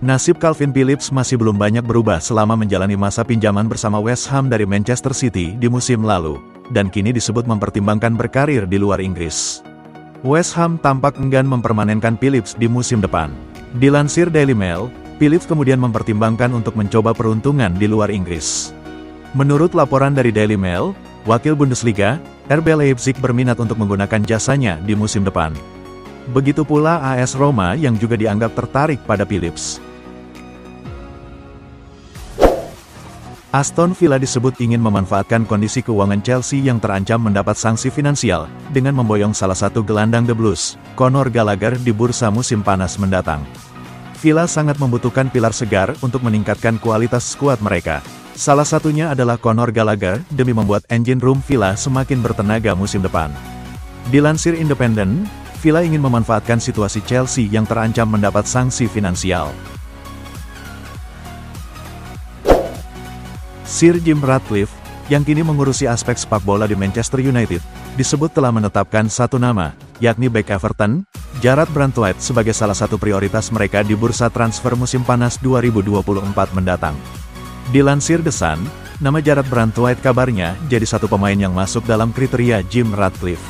Nasib Calvin Phillips masih belum banyak berubah selama menjalani masa pinjaman bersama West Ham dari Manchester City di musim lalu, dan kini disebut mempertimbangkan berkarir di luar Inggris. West Ham tampak enggan mempermanenkan Phillips di musim depan. Dilansir Daily Mail, Phillips kemudian mempertimbangkan untuk mencoba peruntungan di luar Inggris. Menurut laporan dari Daily Mail, wakil Bundesliga, RB Leipzig berminat untuk menggunakan jasanya di musim depan. Begitu pula AS Roma yang juga dianggap tertarik pada Phillips. Aston Villa disebut ingin memanfaatkan kondisi keuangan Chelsea yang terancam mendapat sanksi finansial, dengan memboyong salah satu gelandang The Blues, Conor Gallagher di bursa musim panas mendatang. Villa sangat membutuhkan pilar segar untuk meningkatkan kualitas skuad mereka. Salah satunya adalah Conor Gallagher, demi membuat engine room Villa semakin bertenaga musim depan. Dilansir Independent, Villa ingin memanfaatkan situasi Chelsea yang terancam mendapat sanksi finansial. Sir Jim Ratcliffe, yang kini mengurusi aspek sepak bola di Manchester United, disebut telah menetapkan satu nama, yakni bek Everton, Jarrad Branthwaite sebagai salah satu prioritas mereka di bursa transfer musim panas 2024 mendatang. Dilansir The Sun, nama Jarrad Branthwaite kabarnya jadi satu pemain yang masuk dalam kriteria Jim Ratcliffe.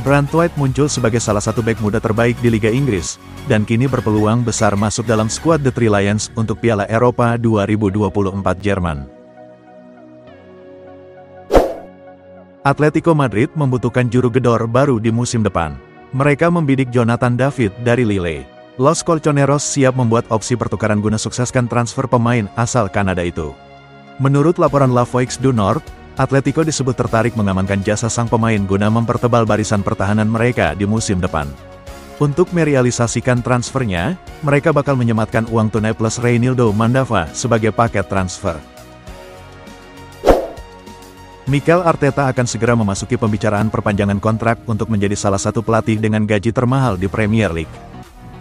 Branthwaite muncul sebagai salah satu bek muda terbaik di Liga Inggris, dan kini berpeluang besar masuk dalam skuad The Three Lions untuk Piala Eropa 2024 Jerman. Atletico Madrid membutuhkan juru gedor baru di musim depan. Mereka membidik Jonathan David dari Lille. Los Colchoneros siap membuat opsi pertukaran guna sukseskan transfer pemain asal Kanada itu. Menurut laporan La Voix du Nord, Atletico disebut tertarik mengamankan jasa sang pemain guna mempertebal barisan pertahanan mereka di musim depan. Untuk merealisasikan transfernya, mereka bakal menyematkan uang tunai plus Reinildo Mandava sebagai paket transfer. Mikel Arteta akan segera memasuki pembicaraan perpanjangan kontrak untuk menjadi salah satu pelatih dengan gaji termahal di Premier League.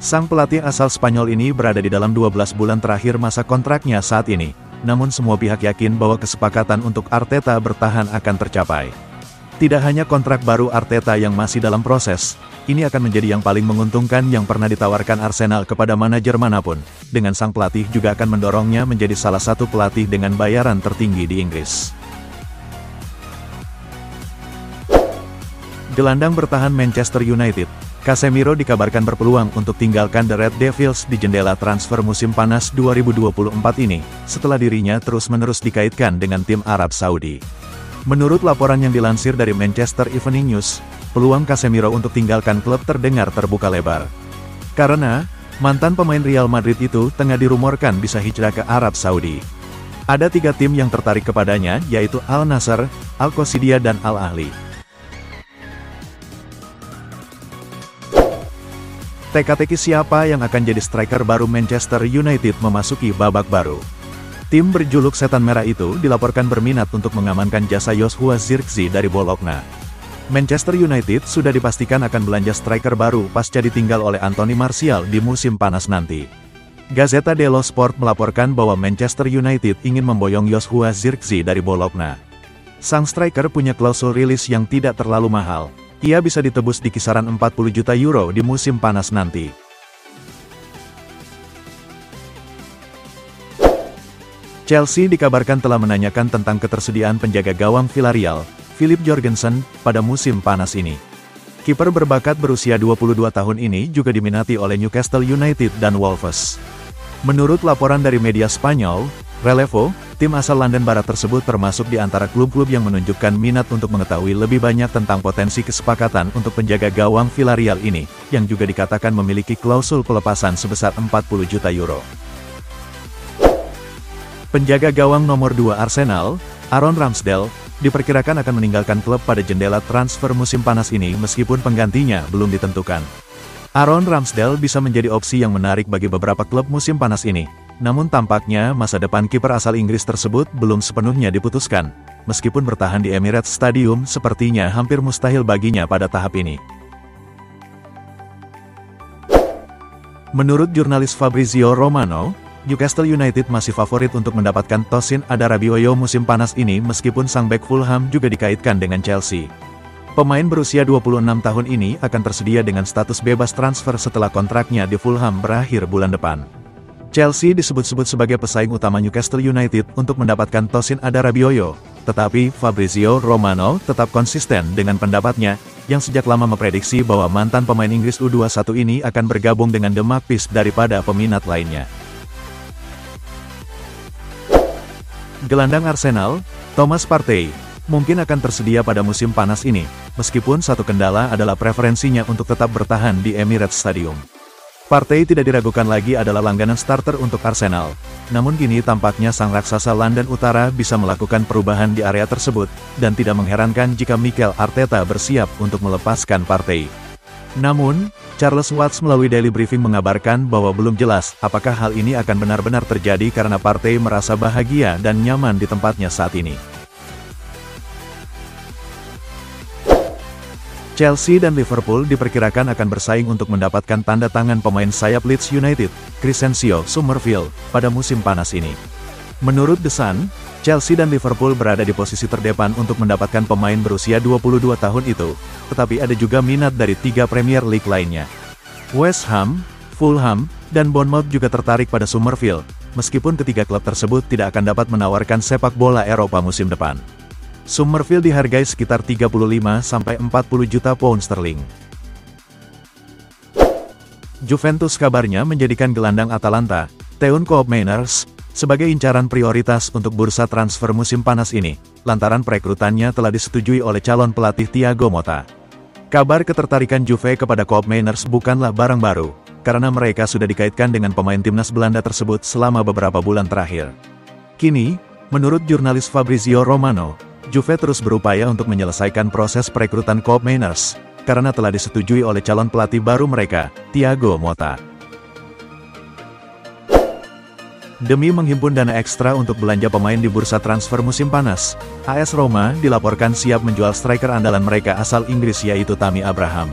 Sang pelatih asal Spanyol ini berada di dalam 12 bulan terakhir masa kontraknya saat ini, namun semua pihak yakin bahwa kesepakatan untuk Arteta bertahan akan tercapai. Tidak hanya kontrak baru Arteta yang masih dalam proses, ini akan menjadi yang paling menguntungkan yang pernah ditawarkan Arsenal kepada manajer manapun, dengan sang pelatih juga akan mendorongnya menjadi salah satu pelatih dengan bayaran tertinggi di Inggris. Gelandang bertahan Manchester United, Casemiro dikabarkan berpeluang untuk tinggalkan The Red Devils di jendela transfer musim panas 2024 ini, setelah dirinya terus-menerus dikaitkan dengan tim Arab Saudi. Menurut laporan yang dilansir dari Manchester Evening News, peluang Casemiro untuk tinggalkan klub terdengar terbuka lebar. Karena, mantan pemain Real Madrid itu tengah dirumorkan bisa hijrah ke Arab Saudi. Ada 3 tim yang tertarik kepadanya, yaitu Al Nassr, Al Qasidia dan Al Ahly. Teka-teki siapa yang akan jadi striker baru Manchester United memasuki babak baru. Tim berjuluk Setan Merah itu dilaporkan berminat untuk mengamankan jasa Joshua Zirkzee dari Bologna. Manchester United sudah dipastikan akan belanja striker baru pasca ditinggal oleh Anthony Martial di musim panas nanti. Gazzetta dello Sport melaporkan bahwa Manchester United ingin memboyong Joshua Zirkzee dari Bologna. Sang striker punya klausul rilis yang tidak terlalu mahal. Ia bisa ditebus di kisaran 40 juta euro di musim panas nanti. Chelsea dikabarkan telah menanyakan tentang ketersediaan penjaga gawang Villarreal, Philip Jorgensen, pada musim panas ini. Kiper berbakat berusia 22 tahun ini juga diminati oleh Newcastle United dan Wolves. Menurut laporan dari media Spanyol, Relevo, tim asal London Barat tersebut termasuk di antara klub-klub yang menunjukkan minat untuk mengetahui lebih banyak tentang potensi kesepakatan untuk penjaga gawang Villarreal ini, yang juga dikatakan memiliki klausul pelepasan sebesar 40 juta euro. Penjaga gawang nomor 2 Arsenal, Aaron Ramsdale, diperkirakan akan meninggalkan klub pada jendela transfer musim panas ini meskipun penggantinya belum ditentukan. Aaron Ramsdale bisa menjadi opsi yang menarik bagi beberapa klub musim panas ini. Namun tampaknya masa depan kiper asal Inggris tersebut belum sepenuhnya diputuskan. Meskipun bertahan di Emirates Stadium sepertinya hampir mustahil baginya pada tahap ini. Menurut jurnalis Fabrizio Romano, Newcastle United masih favorit untuk mendapatkan Tosin Adarabioyo musim panas ini meskipun sang bek Fulham juga dikaitkan dengan Chelsea. Pemain berusia 26 tahun ini akan tersedia dengan status bebas transfer setelah kontraknya di Fulham berakhir bulan depan. Chelsea disebut-sebut sebagai pesaing utama Newcastle United untuk mendapatkan Tosin Adarabioyo, tetapi Fabrizio Romano tetap konsisten dengan pendapatnya, yang sejak lama memprediksi bahwa mantan pemain Inggris U21 ini akan bergabung dengan The Magpies daripada peminat lainnya. Gelandang Arsenal, Thomas Partey, mungkin akan tersedia pada musim panas ini, meskipun satu kendala adalah preferensinya untuk tetap bertahan di Emirates Stadium. Partey tidak diragukan lagi adalah langganan starter untuk Arsenal, namun kini tampaknya sang raksasa London Utara bisa melakukan perubahan di area tersebut, dan tidak mengherankan jika Mikel Arteta bersiap untuk melepaskan Partey. Namun, Charles Watts melalui Daily Briefing mengabarkan bahwa belum jelas apakah hal ini akan benar-benar terjadi karena Partey merasa bahagia dan nyaman di tempatnya saat ini. Chelsea dan Liverpool diperkirakan akan bersaing untuk mendapatkan tanda tangan pemain sayap Leeds United, Crysencio Summerville, pada musim panas ini. Menurut The Sun, Chelsea dan Liverpool berada di posisi terdepan untuk mendapatkan pemain berusia 22 tahun itu, tetapi ada juga minat dari 3 Premier League lainnya. West Ham, Fulham, dan Bournemouth juga tertarik pada Summerville, meskipun ketiga klub tersebut tidak akan dapat menawarkan sepak bola Eropa musim depan. Summerville dihargai sekitar 35–40 juta pound sterling. Juventus kabarnya menjadikan gelandang Atalanta, Teun Koopmeiners, sebagai incaran prioritas untuk bursa transfer musim panas ini, lantaran perekrutannya telah disetujui oleh calon pelatih Thiago Motta. Kabar ketertarikan Juve kepada Koopmeiners bukanlah barang baru, karena mereka sudah dikaitkan dengan pemain timnas Belanda tersebut selama beberapa bulan terakhir. Kini, menurut jurnalis Fabrizio Romano, Juve terus berupaya untuk menyelesaikan proses perekrutan Koopmeiners, karena telah disetujui oleh calon pelatih baru mereka, Thiago Motta. Demi menghimpun dana ekstra untuk belanja pemain di bursa transfer musim panas, AS Roma dilaporkan siap menjual striker andalan mereka asal Inggris yaitu Tammy Abraham.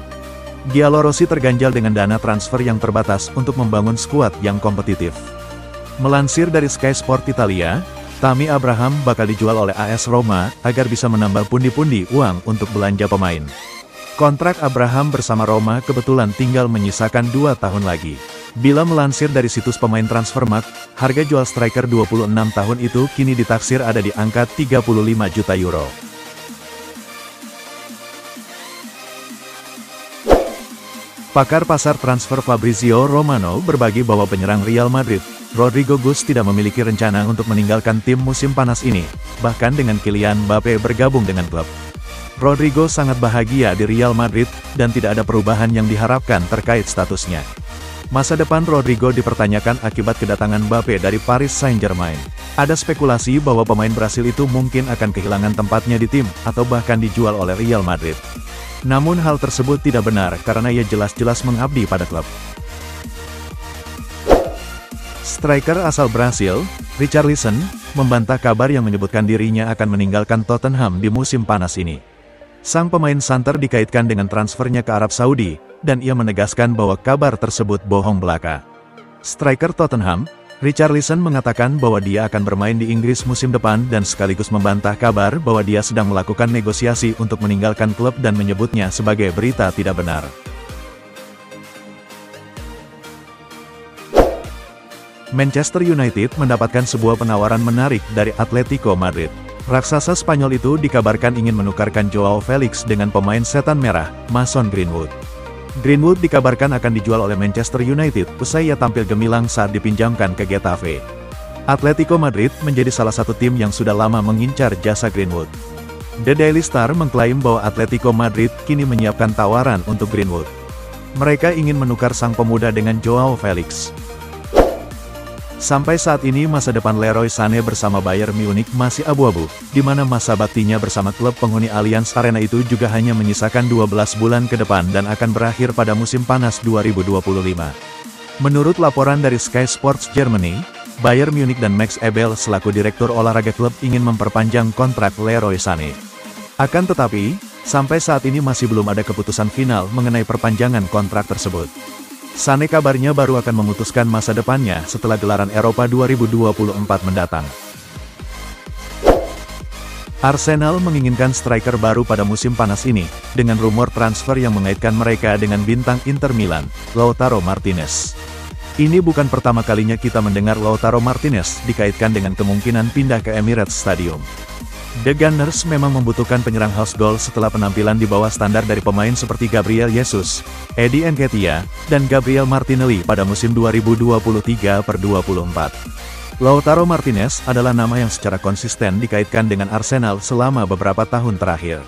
Giallorossi terganjal dengan dana transfer yang terbatas untuk membangun skuad yang kompetitif. Melansir dari Sky Sport Italia, Tammy Abraham bakal dijual oleh AS Roma agar bisa menambah pundi-pundi uang untuk belanja pemain. Kontrak Abraham bersama Roma kebetulan tinggal menyisakan 2 tahun lagi. Bila melansir dari situs pemain Transfermarkt, harga jual striker 26 tahun itu kini ditaksir ada di angka 35 juta euro. Pakar pasar transfer Fabrizio Romano berbagi bahwa penyerang Real Madrid, Rodrygo Gus tidak memiliki rencana untuk meninggalkan tim musim panas ini, bahkan dengan Kylian Mbappe bergabung dengan klub. Rodrygo sangat bahagia di Real Madrid, dan tidak ada perubahan yang diharapkan terkait statusnya. Masa depan Rodrygo dipertanyakan akibat kedatangan Mbappe dari Paris Saint-Germain. Ada spekulasi bahwa pemain Brasil itu mungkin akan kehilangan tempatnya di tim, atau bahkan dijual oleh Real Madrid. Namun hal tersebut tidak benar karena ia jelas-jelas mengabdi pada klub. Striker asal Brasil, Richarlison, membantah kabar yang menyebutkan dirinya akan meninggalkan Tottenham di musim panas ini. Sang pemain santer dikaitkan dengan transfernya ke Arab Saudi, dan ia menegaskan bahwa kabar tersebut bohong belaka. Striker Tottenham, Richarlison mengatakan bahwa dia akan bermain di Inggris musim depan dan sekaligus membantah kabar bahwa dia sedang melakukan negosiasi untuk meninggalkan klub dan menyebutnya sebagai berita tidak benar. Manchester United mendapatkan sebuah penawaran menarik dari Atletico Madrid. Raksasa Spanyol itu dikabarkan ingin menukarkan Joao Felix dengan pemain setan merah, Mason Greenwood. Greenwood dikabarkan akan dijual oleh Manchester United usai ia tampil gemilang saat dipinjamkan ke Getafe. Atletico Madrid menjadi salah satu tim yang sudah lama mengincar jasa Greenwood. The Daily Star mengklaim bahwa Atletico Madrid kini menyiapkan tawaran untuk Greenwood. Mereka ingin menukar sang pemuda dengan Joao Felix. Sampai saat ini masa depan Leroy Sané bersama Bayern Munich masih abu-abu, di mana masa baktinya bersama klub penghuni Allianz Arena itu juga hanya menyisakan 12 bulan ke depan dan akan berakhir pada musim panas 2025. Menurut laporan dari Sky Sports Germany, Bayern Munich dan Max Ebel selaku direktur olahraga klub ingin memperpanjang kontrak Leroy Sané. Akan tetapi, sampai saat ini masih belum ada keputusan final mengenai perpanjangan kontrak tersebut. Sané kabarnya baru akan memutuskan masa depannya setelah gelaran Eropa 2024 mendatang. Arsenal menginginkan striker baru pada musim panas ini, dengan rumor transfer yang mengaitkan mereka dengan bintang Inter Milan, Lautaro Martinez. Ini bukan pertama kalinya kita mendengar Lautaro Martinez dikaitkan dengan kemungkinan pindah ke Emirates Stadium. The Gunners memang membutuhkan penyerang house goal setelah penampilan di bawah standar dari pemain seperti Gabriel Jesus, Eddie Nketiah, dan Gabriel Martinelli pada musim 2023-24. Lautaro Martinez adalah nama yang secara konsisten dikaitkan dengan Arsenal selama beberapa tahun terakhir.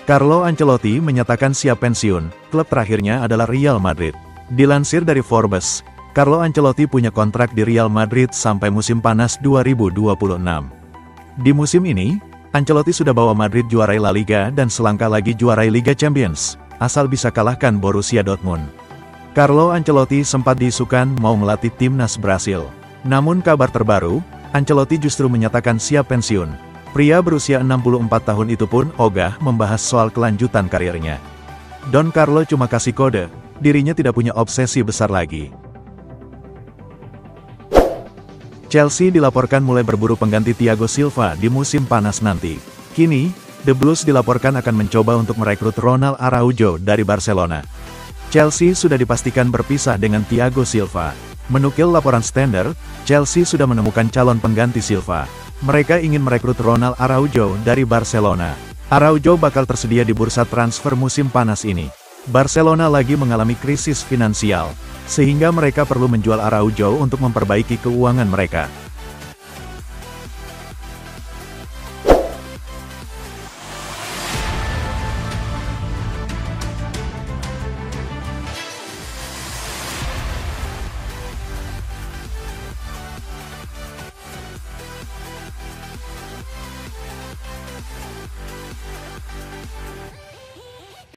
Carlo Ancelotti menyatakan siap pensiun, klub terakhirnya adalah Real Madrid. Dilansir dari Forbes, Carlo Ancelotti punya kontrak di Real Madrid sampai musim panas 2026. Di musim ini, Ancelotti sudah bawa Madrid juarai La Liga dan selangkah lagi juarai Liga Champions, asal bisa kalahkan Borussia Dortmund. Carlo Ancelotti sempat diisukan mau melatih timnas Brasil. Namun kabar terbaru, Ancelotti justru menyatakan siap pensiun. Pria berusia 64 tahun itu pun ogah membahas soal kelanjutan karirnya. Don Carlo cuma kasih kode, dirinya tidak punya obsesi besar lagi. Chelsea dilaporkan mulai berburu pengganti Thiago Silva di musim panas nanti. Kini, The Blues dilaporkan akan mencoba untuk merekrut Ronald Araujo dari Barcelona. Chelsea sudah dipastikan berpisah dengan Thiago Silva. Menukil laporan Standard, Chelsea sudah menemukan calon pengganti Silva. Mereka ingin merekrut Ronald Araujo dari Barcelona. Araujo bakal tersedia di bursa transfer musim panas ini. Barcelona lagi mengalami krisis finansial, sehingga mereka perlu menjual Araujo untuk memperbaiki keuangan mereka.